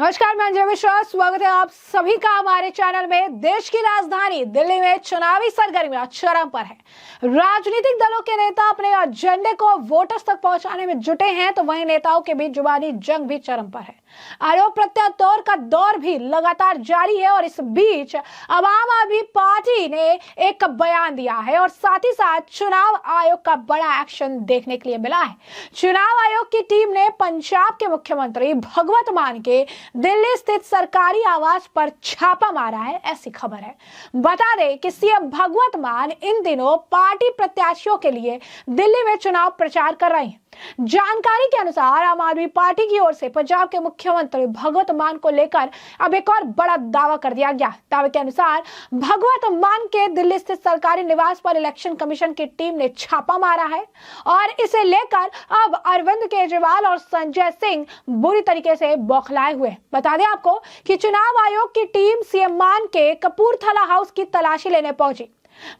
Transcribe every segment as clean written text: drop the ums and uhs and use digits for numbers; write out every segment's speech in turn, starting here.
नमस्कार, मैं अंजलि मिश्रा। स्वागत है आप सभी का हमारे चैनल में। देश की राजधानी दिल्ली में चुनावी सरगर्मियां चरम पर है। राजनीतिक दलों के नेता अपने एजेंडे को वोटर्स तक पहुंचाने में जुटे हैं, तो वहीं नेताओं के बीच जुबानी जंग भी चरम पर है। आरोप प्रत्यारोप का दौर भी लगातार जारी है और इस बीच अब आम आदमी पार्टी ने एक बयान दिया है और साथ ही साथ चुनाव आयोग का बड़ा एक्शन देखने के लिए मिला है। चुनाव आयोग की टीम ने पंजाब के मुख्यमंत्री भगवत मान के दिल्ली स्थित सरकारी आवास पर छापा मारा है, ऐसी खबर है। बता दें कि सीएम भगवत मान इन दिनों पार्टी प्रत्याशियों के लिए दिल्ली में चुनाव प्रचार कर रहे हैं। जानकारी के अनुसार आम आदमी पार्टी की ओर से पंजाब के मुख्यमंत्री भगवत मान को लेकर अब एक और बड़ा दावा कर दिया गया। दावे के अनुसार भगवत मान के दिल्ली स्थित सरकारी निवास पर इलेक्शन कमीशन की टीम ने छापा मारा है और इसे लेकर अब अरविंद केजरीवाल और संजय सिंह बुरी तरीके से बौखलाए हुए। बता दें आपको कि चुनाव आयोग की टीम सीएम मान के कपूरथला हाउस की तलाशी लेने पहुंची।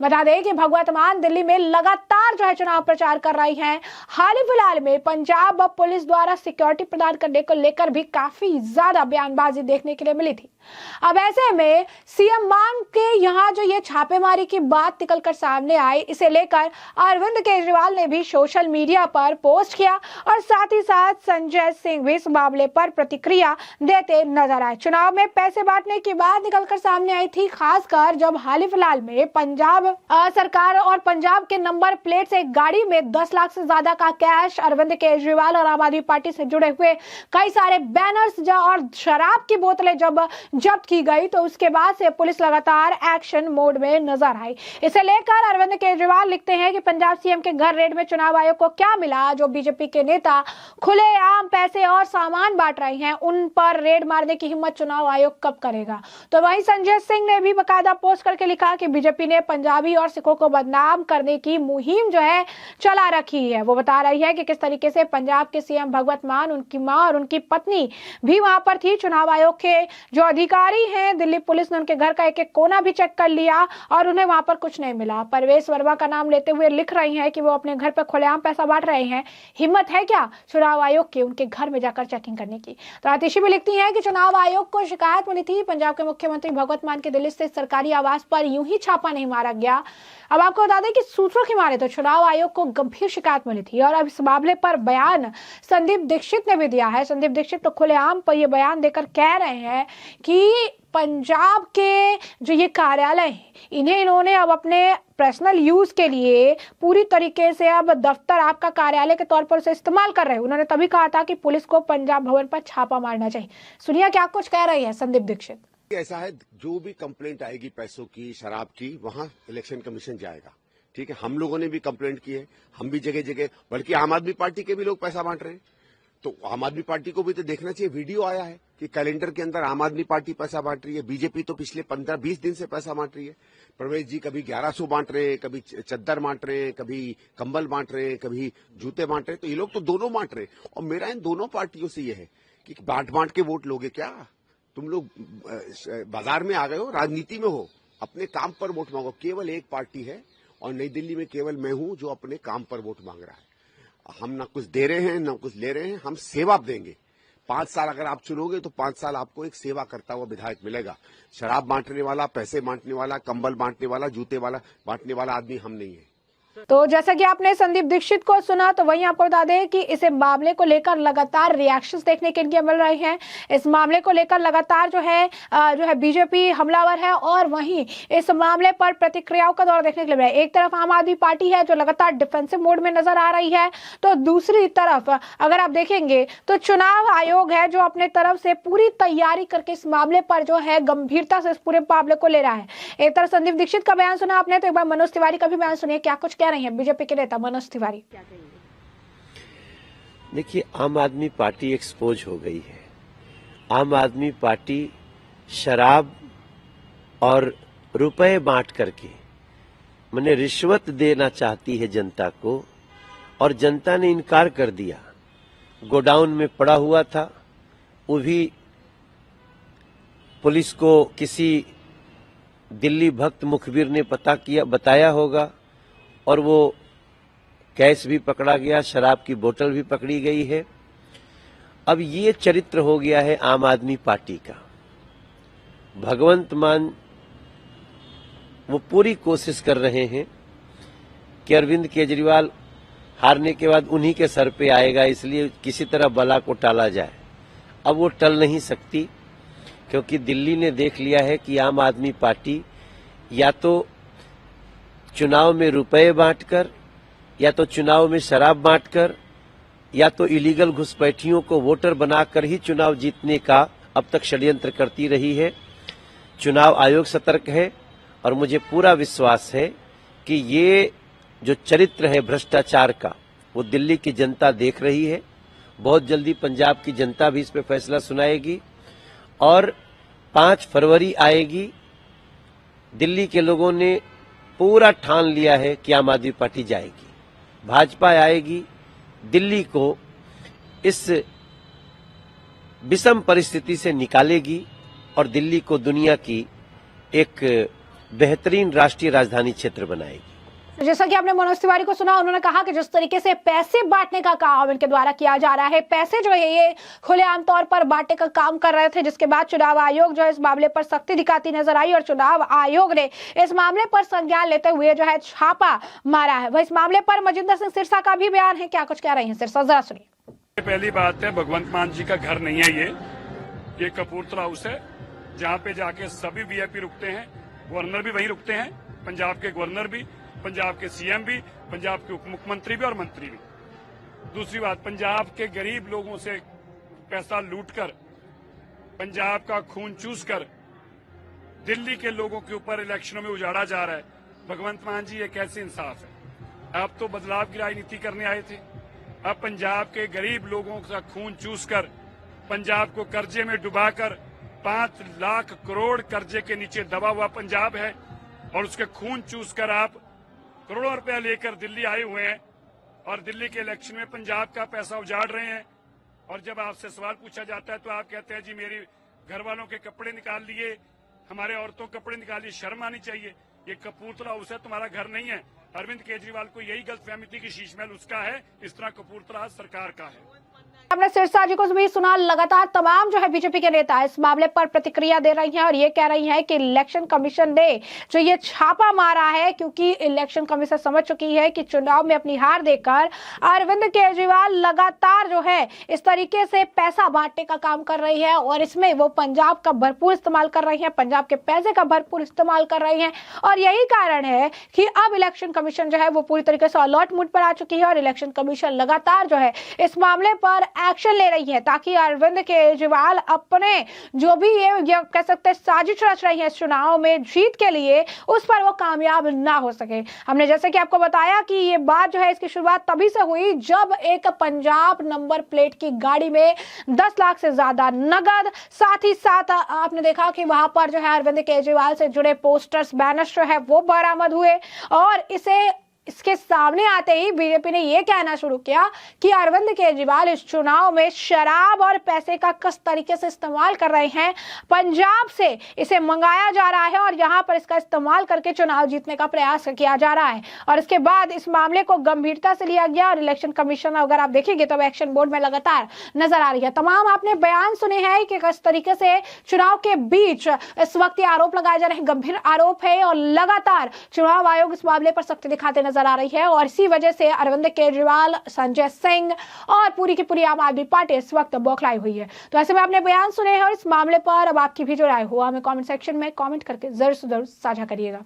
बता दें कि भगवत मान दिल्ली में लगातार चुनाव प्रचार कर रही हैं। हाल ही फिलहाल में पंजाब पुलिस द्वारा सिक्योरिटी प्रदान करने को लेकर भी काफी ज्यादा बयानबाजी देखने के लिए मिली थी। अब ऐसे में सीएम मान के यहाँ जो ये छापेमारी की बात निकलकर सामने आई, इसे लेकर अरविंद केजरीवाल ने भी सोशल मीडिया पर पोस्ट किया और साथ ही साथ संजय सिंह भी इस मामले पर प्रतिक्रिया देते नजर आए। चुनाव में पैसे बांटने की बात निकलकर सामने आई थी, खासकर जब हाल ही फिलहाल में पंजाब सरकार और पंजाब के नंबर प्लेट से एक गाड़ी में 10 लाख से ज्यादा का कैश, अरविंद केजरीवाल और आम आदमी पार्टी से जुड़े हुए कई सारे बैनर्स और शराब की बोतलें जब जब्त की गई, तो उसके बाद से पुलिस लगातार एक्शन मोड में नजर आई। इसे लेकर अरविंद केजरीवाल लिखते हैं कि पंजाब सीएम के घर रेड में चुनाव आयोग को क्या मिला, जो बीजेपी के नेता खुलेआम पैसे और सामान बांट रहे हैं, उन पर रेड मारने की हिम्मत चुनाव आयोग कब करेगा। तो वहीं संजय सिंह ने भी बकायदा पोस्ट करके लिखा कि बीजेपी ने पंजाबी और सिखों को बदनाम करने की मुहिम चला रखी है। वो बता रही है कि किस तरीके से पंजाब के सीएम भगवत मान, उनकी मां और उनकी पत्नी भी वहां पर थी। चुनाव आयोग के जो अधिकारी हैं, दिल्ली पुलिस ने उनके घर का एक एक कोना भी चेक कर लिया और उन्हें वहां पर कुछ नहीं मिला। परवेश वर्मा का नाम लेते हुए लिख रही हैं कि वो अपने घर पर खुलेआम पैसा बांट रहे हैं। हिम्मत है क्या चुनाव आयोग की उनके घर में जाकर चेकिंग करने की। तो आतिशी भी लिखती हैं कि चुनाव आयोग को शिकायत मिली थी, पंजाब के मुख्यमंत्री भगवत मान के दिल्ली स्थित सरकारी आवास पर यूं ही छापा नहीं मारा गया। अब आपको बता दें कि सूत्रों के मारे तो चुनाव आयोग को गंभीर शिकायत मिली थी और अब इस मामले पर बयान संदीप दीक्षित ने भी दिया है। संदीप दीक्षित तो खुलेआम पर यह बयान देकर कह रहे हैं कि पंजाब के जो ये कार्यालय है, इन्हें इन्होंने अब अपने पर्सनल यूज के लिए पूरी तरीके से अब दफ्तर आपका कार्यालय के तौर पर उसे इस्तेमाल कर रहे हैं। उन्होंने तभी कहा था कि पुलिस को पंजाब भवन पर छापा मारना चाहिए। सुनिए क्या कुछ कह रही है संदीप दीक्षित। ऐसा है, जो भी कंप्लेंट आएगी पैसों की, शराब की, वहां इलेक्शन कमीशन जाएगा। ठीक है, हम लोगों ने भी कंप्लेंट की है, हम भी जगह जगह, बल्कि आम आदमी पार्टी के भी लोग पैसा बांट रहे हैं। तो आम आदमी पार्टी को भी तो देखना चाहिए। वीडियो आया है कि कैलेंडर के अंदर आम आदमी पार्टी पैसा बांट रही है, बीजेपी तो पिछले 15-20 दिन से पैसा बांट रही है। प्रवेश जी कभी 1100 बांट रहे हैं, कभी चद्दर बांट रहे हैं, कभी कंबल बांट रहे हैं, कभी जूते बांट रहे हैं। तो ये लोग तो दोनों बांट रहे हैं। और मेरा इन दोनों पार्टियों से यह है कि बांट के वोट लोगे क्या? तुम लोग बाजार में आ गए हो, राजनीति में हो, अपने काम पर वोट मांगो। केवल एक पार्टी है और नई दिल्ली में केवल मैं हूं जो अपने काम पर वोट मांग रहा है। हम ना कुछ दे रहे हैं ना कुछ ले रहे हैं, हम सेवा देंगे। 5 साल अगर आप चुनोगे तो 5 साल आपको एक सेवा करता हुआ विधायक मिलेगा। शराब बांटने वाला, पैसे बांटने वाला, कंबल बांटने वाला, जूते वाला बांटने वाला आदमी हम नहीं है। तो जैसा कि आपने संदीप दीक्षित को सुना, तो वहीं आपको बता दें कि इस मामले को लेकर लगातार रिएक्शंस देखने के लिए मिल रहे हैं। इस मामले को लेकर लगातार जो है बीजेपी हमलावर है और वहीं इस मामले पर प्रतिक्रियाओं का दौर देखने के लिए मिल रहा है। एक तरफ आम आदमी पार्टी है जो लगातार डिफेंसिव मोड में नजर आ रही है, तो दूसरी तरफ अगर आप देखेंगे तो चुनाव आयोग है जो अपने तरफ से पूरी तैयारी करके इस मामले पर जो है गंभीरता से इस पूरे मामले को ले रहा है। एक तरफ संदीप दीक्षित का बयान सुना आपने, तो एक बार मनोज तिवारी का भी बयान सुनिए क्या कुछ कह रही है बीजेपी के नेता मनोज तिवारी। क्या कहेंगे? देखिए, आम आदमी पार्टी एक्सपोज हो गई है। आम आदमी पार्टी शराब और रुपए बांट करके माने रिश्वत देना चाहती है जनता को, और जनता ने इनकार कर दिया। गोडाउन में पड़ा हुआ था, वो भी पुलिस को किसी दिल्ली भक्त मुखबिर ने बताया होगा, और वो कैश भी पकड़ा गया, शराब की बोतल भी पकड़ी गई है। अब ये चरित्र हो गया है आम आदमी पार्टी का। भगवंत मान वो पूरी कोशिश कर रहे हैं कि अरविंद केजरीवाल हारने के बाद उन्हीं के सर पे आएगा, इसलिए किसी तरह बला को टाला जाए। अब वो टल नहीं सकती, क्योंकि दिल्ली ने देख लिया है कि आम आदमी पार्टी या तो चुनाव में रुपए बांटकर, या तो चुनाव में शराब बांटकर, या तो इलीगल घुसपैठियों को वोटर बनाकर ही चुनाव जीतने का अब तक षड्यंत्र करती रही है। चुनाव आयोग सतर्क है और मुझे पूरा विश्वास है कि ये जो चरित्र है भ्रष्टाचार का, वो दिल्ली की जनता देख रही है। बहुत जल्दी पंजाब की जनता भी इस पे फैसला सुनाएगी और 5 फरवरी आएगी। दिल्ली के लोगों ने पूरा ठान लिया है कि आम आदमी पार्टी जाएगी, भाजपा आएगी, दिल्ली को इस विषम परिस्थिति से निकालेगी और दिल्ली को दुनिया की एक बेहतरीन राष्ट्रीय राजधानी क्षेत्र बनाएगी। जैसा कि आपने मनोज तिवारी को सुना, उन्होंने कहा कि जिस तरीके से पैसे बांटने का काम इनके द्वारा किया जा रहा है, पैसे जो है ये खुलेआम तौर पर बांटने का काम कर रहे थे, जिसके बाद चुनाव आयोग जो है इस मामले पर सख्ती दिखाती नजर आई और चुनाव आयोग ने इस मामले पर संज्ञान लेते हुए जो है छापा मारा है। वह इस मामले पर मजिंदर सिंह सिरसा का भी बयान है, क्या कुछ कह रही है सिरसा, जरा सुनिए। पहली बात है, भगवंत मान जी का घर नहीं है ये कपूरथला हाउस है, जहाँ पे जाके सभी वीआईपी रुकते हैं। गवर्नर भी वहीं रुकते हैं, पंजाब के गवर्नर भी, पंजाब के सीएम भी, पंजाब के उप मुख्यमंत्री भी और मंत्री भी। दूसरी बात, पंजाब के गरीब लोगों से पैसा लूटकर, पंजाब का खून चूसकर दिल्ली के लोगों के ऊपर इलेक्शनों में उजाड़ा जा रहा है। भगवंत मान जी, ये कैसे इंसाफ है? आप तो बदलाव की राजनीति करने आए थे, अब पंजाब के गरीब लोगों का खून चूसकर, पंजाब को कर्जे में डुबाकर 5 लाख करोड़ कर्जे के नीचे दबा हुआ पंजाब है और उसके खून चूसकर आप करोड़ों रुपया लेकर दिल्ली आए हुए हैं और दिल्ली के इलेक्शन में पंजाब का पैसा उजाड़ रहे हैं। और जब आपसे सवाल पूछा जाता है तो आप कहते हैं जी मेरी घर वालों के कपड़े निकाल लिए, हमारे औरतों के कपड़े निकाल लिए। शर्म आनी चाहिए। ये कपूरथला हाउस है, तुम्हारा घर नहीं है। अरविंद केजरीवाल को यही गलतफहमी थी कि शीश महल उसका है, इस तरह कपूरथला सरकार का है। हमने सिरसा जी को भी सुना। लगातार तमाम जो है बीजेपी के नेता इस मामले पर प्रतिक्रिया दे रही हैं और ये कह रही हैं कि इलेक्शन कमीशन ने जो ये छापा मारा है, क्योंकि इलेक्शन कमीशन समझ चुकी है कि चुनाव में अपनी हार देकर अरविंद केजरीवाल लगातार जो है इस तरीके से पैसा बांटने का काम कर रही है और इसमें वो पंजाब का भरपूर इस्तेमाल कर रही है, पंजाब के पैसे का भरपूर इस्तेमाल कर रही है। और यही कारण है कि अब इलेक्शन कमीशन जो है वो पूरी तरीके से अलर्ट मोड पर आ चुकी है और इलेक्शन कमीशन लगातार जो है इस मामले पर एक्शन ले रही है ताकि अरविंद केजरीवाल अपने जो भी ये कह सकते हैं साजिश रच रही है इस चुनाव में जीत के लिए, उस पर वो कामयाब ना हो सके। हमने जैसे कि आपको बताया कि ये बात जो है इसकी शुरुआत तभी से हुई जब एक पंजाब नंबर प्लेट की गाड़ी में 10 लाख से ज्यादा नगद, साथ ही साथ आपने देखा कि वहां पर जो है अरविंद केजरीवाल से जुड़े पोस्टर्स, बैनर्स जो है वो बरामद हुए और इसके सामने आते ही बीजेपी ने यह कहना शुरू किया कि अरविंद केजरीवाल इस चुनाव में शराब और पैसे का किस तरीके से इस्तेमाल कर रहे हैं, पंजाब से इसे मंगाया जा रहा है और यहां पर इसका इस्तेमाल करके चुनाव जीतने का प्रयास किया जा रहा है। और इसके बाद इस मामले को गंभीरता से लिया गया और इलेक्शन कमीशन, अगर आप देखेंगे तो एक्शन मोड में लगातार नजर आ रही है। तमाम आपने बयान सुने हैं कि किस तरीके से चुनाव के बीच इस वक्त ये आरोप लगाए जा रहे हैं, गंभीर आरोप है और लगातार चुनाव आयोग इस मामले पर सख्ती दिखाते नजर आ रही है और इसी वजह से अरविंद केजरीवाल, संजय सिंह और पूरी की पूरी आम आदमी पार्टी इस वक्त बौखलाई हुई है। तो ऐसे में आपने बयान सुने हैं और इस मामले पर अब आपकी भी जो राय हो हमें कमेंट सेक्शन में कमेंट करके जरूर साझा करिएगा।